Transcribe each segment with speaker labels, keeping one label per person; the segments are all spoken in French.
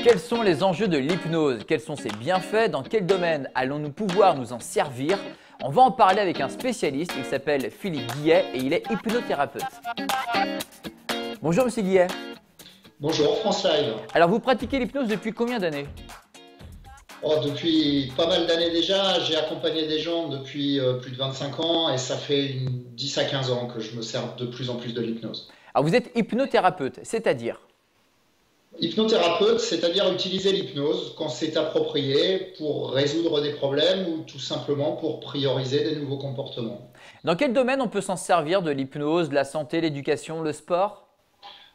Speaker 1: Quels sont les enjeux de l'hypnose? Quels sont ses bienfaits? Dans quel domaine allons-nous pouvoir nous en servir? On va en parler avec un spécialiste, il s'appelle Philippe Guillet et il est hypnothérapeute. Bonjour Monsieur Guillet.
Speaker 2: Bonjour France Live.
Speaker 1: Alors vous pratiquez l'hypnose depuis combien d'années?
Speaker 2: Depuis pas mal d'années déjà, j'ai accompagné des gens depuis plus de 25 ans et ça fait 10 à 15 ans que je me sers de plus en plus de l'hypnose.
Speaker 1: Alors vous êtes hypnothérapeute, c'est-à-dire?
Speaker 2: Hypnothérapeute, c'est-à-dire utiliser l'hypnose quand c'est approprié pour résoudre des problèmes ou tout simplement pour prioriser des nouveaux comportements.
Speaker 1: Dans quel domaine on peut s'en servir de l'hypnose? La santé, l'éducation, le sport?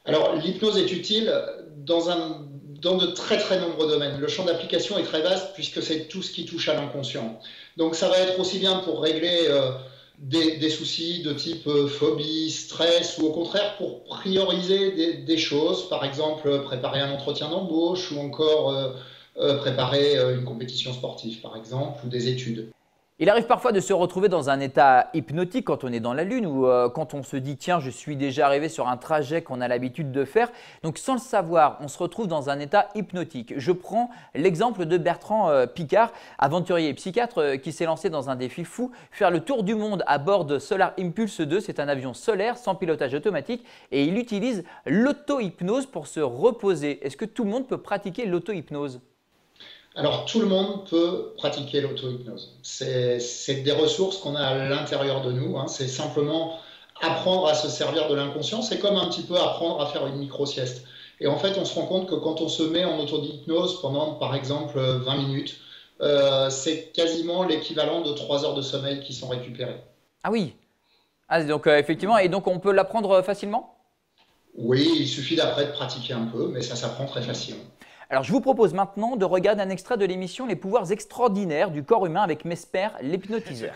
Speaker 2: Alors l'hypnose est utile dans de très nombreux domaines. Le champ d'application est très vaste puisque c'est tout ce qui touche à l'inconscient. Donc ça va être aussi bien pour régler des soucis de type phobie, stress ou au contraire pour prioriser des choses, par exemple préparer un entretien d'embauche ou encore préparer une compétition sportive par exemple ou des études.
Speaker 1: Il arrive parfois de se retrouver dans un état hypnotique quand on est dans la lune ou quand on se dit tiens je suis déjà arrivé sur un trajet qu'on a l'habitude de faire. Donc sans le savoir, on se retrouve dans un état hypnotique. Je prends l'exemple de Bertrand Piccard, aventurier et psychiatre qui s'est lancé dans un défi fou, faire le tour du monde à bord de Solar Impulse 2. C'est un avion solaire sans pilotage automatique et il utilise l'auto-hypnose pour se reposer. Est-ce que tout le monde peut pratiquer l'auto-hypnose ?
Speaker 2: Alors, tout le monde peut pratiquer l'auto-hypnose. C'est des ressources qu'on a à l'intérieur de nous. C'est simplement apprendre à se servir de l'inconscient. C'est comme un petit peu apprendre à faire une micro-sieste. Et en fait, on se rend compte que quand on se met en auto-hypnose pendant, par exemple, 20 minutes, c'est quasiment l'équivalent de 3 heures de sommeil qui sont récupérées.
Speaker 1: Ah oui, donc effectivement, et donc on peut l'apprendre facilement?
Speaker 2: Oui, il suffit d'après de pratiquer un peu, mais ça s'apprend très facilement.
Speaker 1: Alors, je vous propose maintenant de regarder un extrait de l'émission Les pouvoirs extraordinaires du corps humain avec Mesmer, l'hypnotiseur.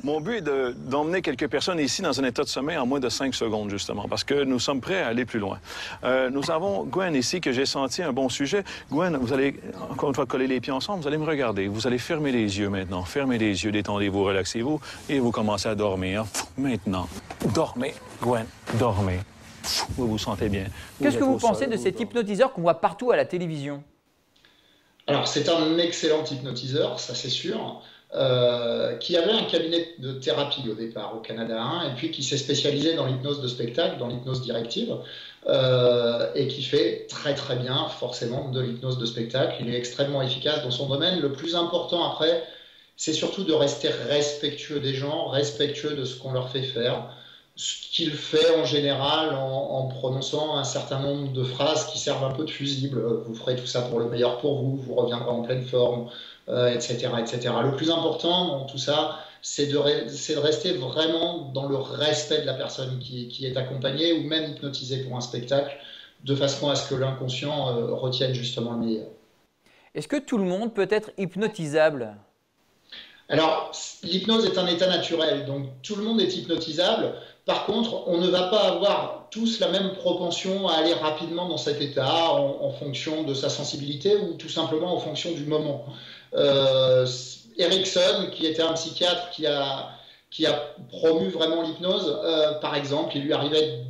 Speaker 3: Mon but est d'emmener quelques personnes ici dans un état de sommeil en moins de 5 secondes, justement, parce que nous sommes prêts à aller plus loin. Nous avons Gwen ici, que j'ai senti un bon sujet. Gwen, vous allez, encore une fois, coller les pieds ensemble, vous allez me regarder. Vous allez fermer les yeux maintenant. Fermez les yeux, détendez-vous, relaxez-vous, et vous commencez à dormir. Maintenant, dormez, Gwen, dormez. Vous vous sentez bien.
Speaker 1: Qu'est-ce que vous pensez de cet hypnotiseur qu'on voit partout à la télévision?
Speaker 2: Alors, c'est un excellent hypnotiseur, ça c'est sûr, qui avait un cabinet de thérapie au départ au Canada, et puis qui s'est spécialisé dans l'hypnose de spectacle, dans l'hypnose directive, et qui fait très bien forcément de l'hypnose de spectacle. Il est extrêmement efficace dans son domaine. Le plus important après, c'est surtout de rester respectueux des gens, respectueux de ce qu'on leur fait faire. Ce qu'il fait en général en prononçant un certain nombre de phrases qui servent un peu de fusible. Vous ferez tout ça pour le meilleur pour vous, vous reviendrez en pleine forme, etc., etc. Le plus important dans tout ça, c'est de rester vraiment dans le respect de la personne qui est accompagnée ou même hypnotisée pour un spectacle, de façon à ce que l'inconscient retienne justement le meilleur.
Speaker 1: Est-ce que tout le monde peut être hypnotisable ?
Speaker 2: Alors, l'hypnose est un état naturel, donc tout le monde est hypnotisable. Par contre, on ne va pas avoir tous la même propension à aller rapidement dans cet état en fonction de sa sensibilité ou tout simplement en fonction du moment. Erickson, qui était un psychiatre qui a promu vraiment l'hypnose, par exemple, il lui arrivait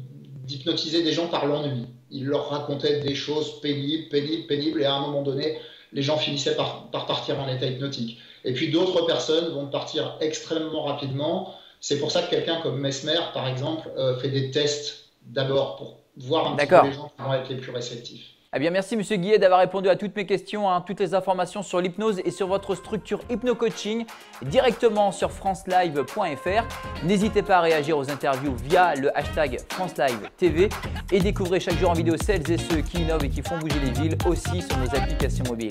Speaker 2: d'hypnotiser des gens par l'ennui. Il leur racontait des choses pénibles, et à un moment donné, les gens finissaient par partir en état hypnotique. Et puis d'autres personnes vont partir extrêmement rapidement. C'est pour ça que quelqu'un comme Mesmer, par exemple, fait des tests d'abord pour voir un petit peu les gens qui vont être les plus réceptifs.
Speaker 1: Eh bien, merci Monsieur Guillet d'avoir répondu à toutes mes questions. Toutes les informations sur l'hypnose et sur votre structure HypnoCoaching directement sur francelive.fr. N'hésitez pas à réagir aux interviews via le hashtag FranceLiveTV et découvrez chaque jour en vidéo celles et ceux qui innovent et qui font bouger les villes aussi sur nos applications mobiles.